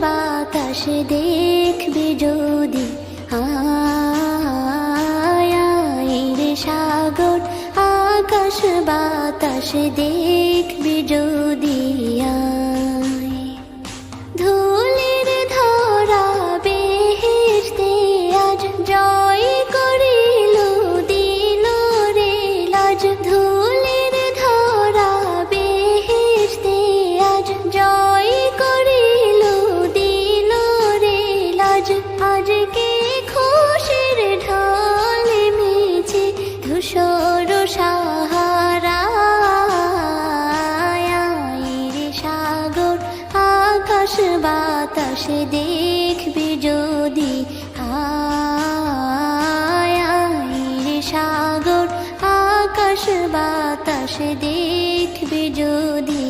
বাতাস দেখবি যদি, আয় রে সাগর আকাশ বাতাস দেখবি যদি, আয় ধুলির ধরা বেহেশতে আজ জয় করিল দিল রে লাজ, ধুলির ধরা বেহেশতে আজ জয় করিল দিল রে লাজ, আজকে খুশির ঢল মেছে ধূসর সাহারা, রে সাগর আকাশ বাতাস দেখবি যদি, আয় রে সাগর আকাশ বাতাস দেখবি যদি।